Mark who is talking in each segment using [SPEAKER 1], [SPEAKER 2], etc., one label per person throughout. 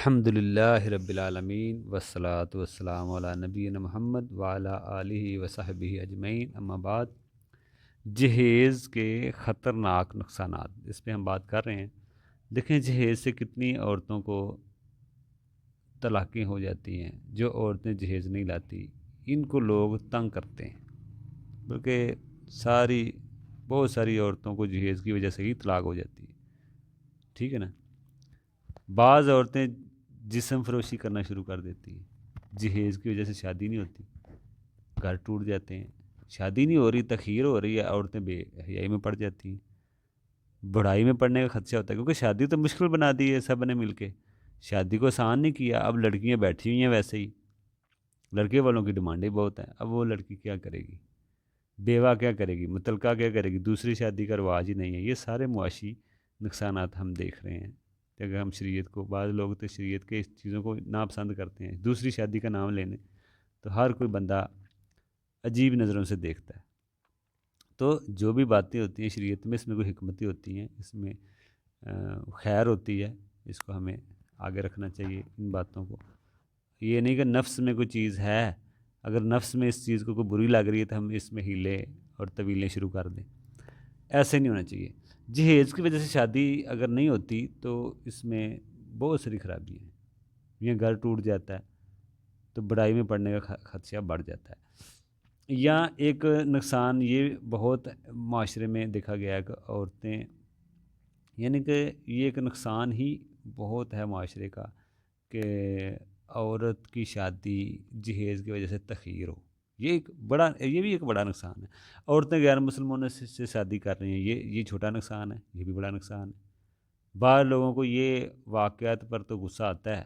[SPEAKER 1] الحمد للہ رب العالمین والصلاة والسلام علی نبینا محمد وعلی آلہ وصحبہ اجمعین، اما بعد۔ جہیز کے خطرناک نقصانات، اس پہ ہم بات کر رہے ہیں۔ دیکھیں جہیز سے کتنی عورتوں کو طلاقیں ہو جاتی ہیں۔ جو عورتیں جہیز نہیں لاتی ان کو لوگ تنگ کرتے ہیں، بلکہ بہت ساری عورتوں کو جہیز کی وجہ سے ہی طلاق ہو جاتی ہے، ٹھیک ہے نا۔ بعض عورتیں جسم فروشی کرنا شروع کر دیتی ہیں، جہیز کی وجہ سے شادی نہیں ہوتی، گھر ٹوٹ جاتے ہیں، شادی نہیں ہو رہی، تخیر ہو رہی ہے، عورتیں بے حیائی میں پڑ جاتی ہیں، بڑھائی میں پڑنے کا خدشہ ہوتا ہے، کیونکہ شادی تو مشکل بنا دی ہے سب نے مل کے، شادی کو آسان نہیں کیا۔ اب لڑکیاں بیٹھی ہوئی ہیں ویسے ہی، لڑکے والوں کی ڈیمانڈیں بہت ہیں، اب وہ لڑکی کیا کرے گی، بیوہ کیا کرے گی، متعلقہ کیا کرے گی، دوسری شادی کا رواج ہی نہیں ہے۔ یہ سارے معاشی نقصانات ہم دیکھ رہے ہیں کہ اگر ہم شریعت کو، بعض لوگ تو شریعت کے اس چیزوں کو ناپسند کرتے ہیں، دوسری شادی کا نام لینے تو ہر کوئی بندہ عجیب نظروں سے دیکھتا ہے۔ تو جو بھی باتیں ہوتی ہیں شریعت میں، اس میں کوئی حکمتیں ہوتی ہیں، اس میں خیر ہوتی ہے، اس کو ہمیں آگے رکھنا چاہیے ان باتوں کو۔ یہ نہیں کہ نفس میں کوئی چیز ہے، اگر نفس میں اس چیز کو کوئی بری لگ رہی ہے تو ہم اس میں ہیلے اور طویلیں شروع کر دیں، ایسے نہیں ہونا چاہیے۔ جہیز کی وجہ سے شادی اگر نہیں ہوتی تو اس میں بہت ساری خرابی ہیں، یا گھر ٹوٹ جاتا ہے تو بڑائی میں پڑنے کا خدشہ بڑھ جاتا ہے۔ یا ایک نقصان یہ بہت معاشرے میں دیکھا گیا ہے کہ عورتیں، یعنی کہ یہ ایک نقصان ہی بہت ہے معاشرے کا کہ عورت کی شادی جہیز کی وجہ سے تخیر ہو۔ یہ بھی ایک بڑا نقصان ہے۔ عورتیں غیر مسلمانوں سے شادی کر رہی ہیں، یہ چھوٹا نقصان ہے، یہ بھی بڑا نقصان ہے۔ بعض لوگوں کو یہ واقعات پر تو غصہ آتا ہے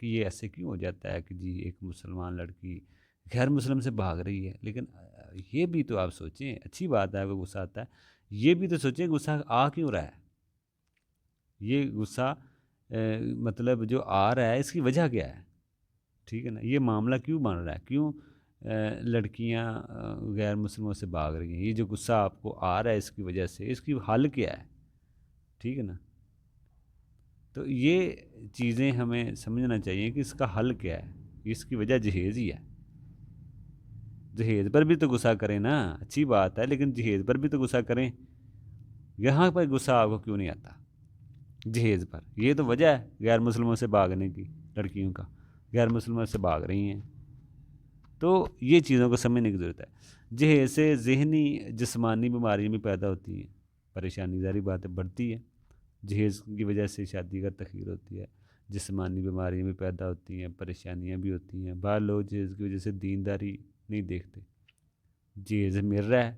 [SPEAKER 1] کہ یہ ایسے کیوں ہو جاتا ہے کہ جی ایک مسلمان لڑکی غیر مسلم سے بھاگ رہی ہے، لیکن یہ بھی تو آپ سوچیں، اچھی بات ہے کہ غصہ آتا ہے، یہ بھی تو سوچیں غصہ آ کیوں رہا ہے، یہ غصہ مطلب جو آ رہا ہے اس کی وجہ کیا ہے، ٹھیک ہے نا۔ یہ معاملہ کیوں بن رہا ہے، کیوں لڑکیاں غیر مسلموں سے بھاگ رہی ہیں، یہ جو غصہ آپ کو آ رہا ہے اس کی وجہ سے، اس کی حل کیا ہے، ٹھیک ہے نا۔ تو یہ چیزیں ہمیں سمجھنا چاہیے کہ اس کا حل کیا ہے، اس کی وجہ جہیز ہی ہے۔ جہیز پر بھی تو غصہ کریں نا، اچھی بات ہے، لیکن جہیز پر بھی تو غصہ کریں۔ یہاں پر غصہ آپ کو کیوں نہیں آتا جہیز پر؟ یہ تو وجہ ہے غیر مسلموں سے بھاگنے کی، لڑکیوں کا غیر مسلموں سے بھاگ رہی ہیں، تو یہ چیزوں کو سمجھنے کی ضرورت ہے۔ جہیز سے ذہنی جسمانی بیماریاں بھی پیدا ہوتی ہیں، پریشانی ظاہری بات ہے بڑھتی ہے، جہیز کی وجہ سے شادی کا تخیر ہوتی ہے، جسمانی بیماریاں بھی پیدا ہوتی ہیں، پریشانیاں بھی ہوتی ہیں۔ بعض لوگ جہیز کی وجہ سے دینداری نہیں دیکھتے، جہیز مل رہا ہے،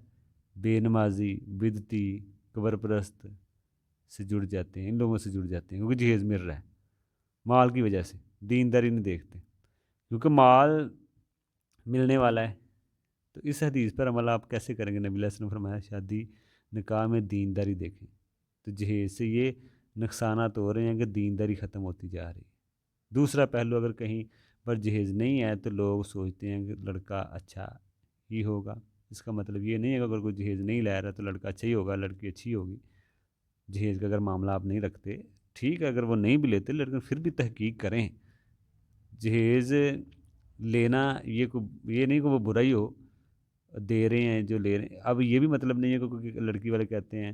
[SPEAKER 1] بے نمازی، بدعتی، قبر پرست سے جڑ جاتے ہیں، ان لوگوں سے جڑ جاتے ہیں، کیونکہ جہیز مل رہا ہے، مال کی وجہ سے دینداری نہیں دیکھتے، کیونکہ مال ملنے والا ہے۔ تو اس حدیث پر عمل آپ کیسے کریں گے؟ نبی علیہ السلام نے فرمایا شادی نکاح میں دینداری دیکھیں، تو جہیز سے یہ نقصانات ہو رہے ہیں کہ دینداری ختم ہوتی جا رہی ہے۔ دوسرا پہلو، اگر کہیں پر جہیز نہیں ہے تو لوگ سوچتے ہیں کہ لڑکا اچھا ہی ہوگا، اس کا مطلب یہ نہیں ہے کہ اگر کوئی جہیز نہیں لا رہا تو لڑکا اچھا ہی ہوگا، لڑکی اچھی ہوگی۔ جہیز کا اگر معاملہ آپ نہیں رکھتے، ٹھیک ہے، اگر وہ نہیں بھی لیتے لیکن پھر بھی تحقیق کریں۔ جہیز لینا یہ نہیں کہ وہ برا ہی ہو، دے رہے ہیں جو لے رہے ہیں، اب یہ بھی مطلب نہیں ہے کہ لڑکی والے کہتے ہیں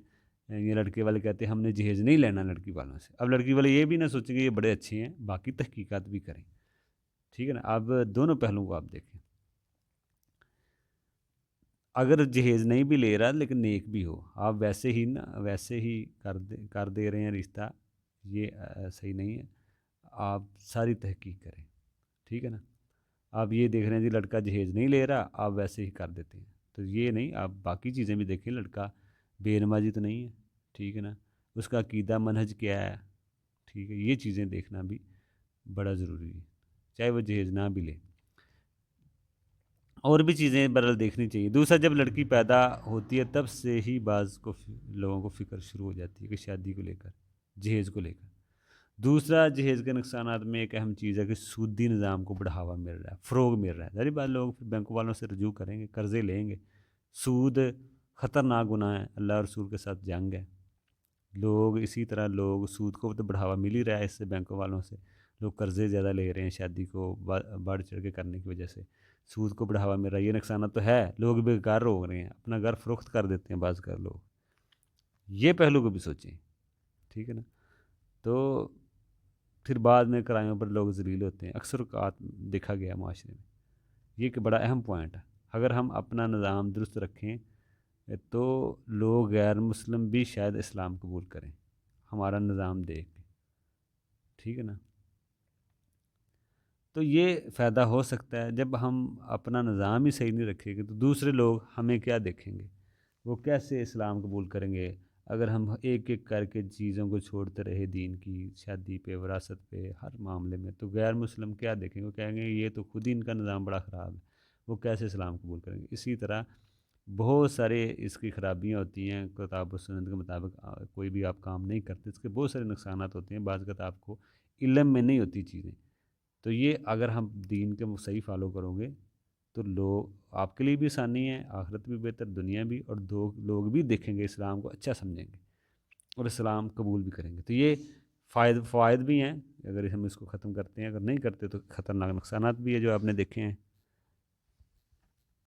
[SPEAKER 1] یا لڑکے والے کہتے ہیں ہم نے جہیز نہیں لینا لڑکی والوں سے، اب لڑکی والے یہ بھی نہ سوچیں کہ یہ بڑے اچھے ہیں، باقی تحقیقات بھی کریں، ٹھیک ہے نا۔ اب دونوں پہلوؤں کو آپ دیکھیں، اگر جہیز نہیں بھی لے رہا لیکن نیک بھی ہو، آپ ویسے ہی کر دے رہے ہیں رشتہ، یہ صحیح نہیں ہے، آپ ساری تحقیق کریں، ٹھیک ہے نا۔ آپ یہ دیکھ رہے ہیں جی لڑکا جہیز نہیں لے رہا، آپ ویسے ہی کر دیتے ہیں، تو یہ نہیں، آپ باقی چیزیں بھی دیکھیں، لڑکا بے نمازی تو نہیں ہے، ٹھیک ہے نا، اس کا عقیدہ منہج کیا ہے، ٹھیک ہے، یہ چیزیں دیکھنا بھی بڑا ضروری ہے، چاہے وہ جہیز نہ بھی لے۔ اور بھی چیزیں برحال دیکھنی چاہیے۔ دوسرا، جب لڑکی پیدا ہوتی ہے تب سے ہی لوگوں کو فکر شروع ہو جاتی ہے کہ شادی کو لے کر، جہیز کو لے کر۔ دوسرا، جہیز کے نقصانات میں ایک اہم چیز ہے کہ سودی نظام کو بڑھاوا مل رہا ہے، فروغ مل رہا ہے، ظاہر بات لوگ پھر بینک والوں سے رجوع کریں گے، قرضے لیں گے۔ سود خطرناک گناہ ہے، اللہ رسول کے ساتھ جنگ ہے۔ اسی طرح لوگ سود کو تو بڑھاوا مل ہی رہا ہے اس سے، بینک والوں سے لوگ قرضے زیادہ لے رہے ہیں شادی کو بڑھ چڑھ کے کرنے کی وجہ سے، سود کو بڑھاوا مل رہا ہے، یہ نقصانات تو ہے، لوگ بیکار ہو رہے ہیں، اپنا گھر فروخت کر دیتے ہیں بعض کر لوگ، یہ پہلو کو بھی سوچیں، ٹھیک ہے نا۔ تو پھر بعد میں کرائموں پر لوگ ذلیل ہوتے ہیں، اکثر اوقات دیکھا گیا معاشرے میں، یہ ایک بڑا اہم پوائنٹ ہے۔ اگر ہم اپنا نظام درست رکھیں تو لوگ غیر مسلم بھی شاید اسلام قبول کریں ہمارا نظام دیکھ کے، ٹھیک ہے نا۔ تو یہ فائدہ ہو سکتا ہے جب ہم اپنا نظام ہی صحیح نہیں رکھیں گے تو دوسرے لوگ ہمیں کیا دیکھیں گے، وہ کیسے اسلام قبول کریں گے اگر ہم ایک ایک کر کے چیزوں کو چھوڑتے رہے، دین کی، شادی پہ، وراثت پہ، ہر معاملے میں، تو غیر مسلم کیا دیکھیں گے، وہ کہیں گے یہ تو خود ہی ان کا نظام بڑا خراب ہے، وہ کیسے اسلام قبول کریں گے۔ اسی طرح بہت سارے اس کی خرابیاں ہوتی ہیں، کتاب و سنت کے مطابق کوئی بھی آپ کام نہیں کرتے، اس کے بہت سارے نقصانات ہوتے ہیں، بعض اوقات آپ کو علم میں نہیں ہوتی چیزیں، تو یہ اگر ہم دین کے صحیح فالو کرو گے تو لوگ آپ کے لیے بھی آسانی ہے، آخرت بھی بہتر، دنیا بھی، اور دو لوگ بھی دیکھیں گے اسلام کو اچھا سمجھیں گے اور اسلام قبول بھی کریں گے۔ تو یہ فوائد بھی ہیں اگر ہم اس کو ختم کرتے ہیں، اگر نہیں کرتے تو خطرناک نقصانات بھی ہے جو آپ نے دیکھے ہیں۔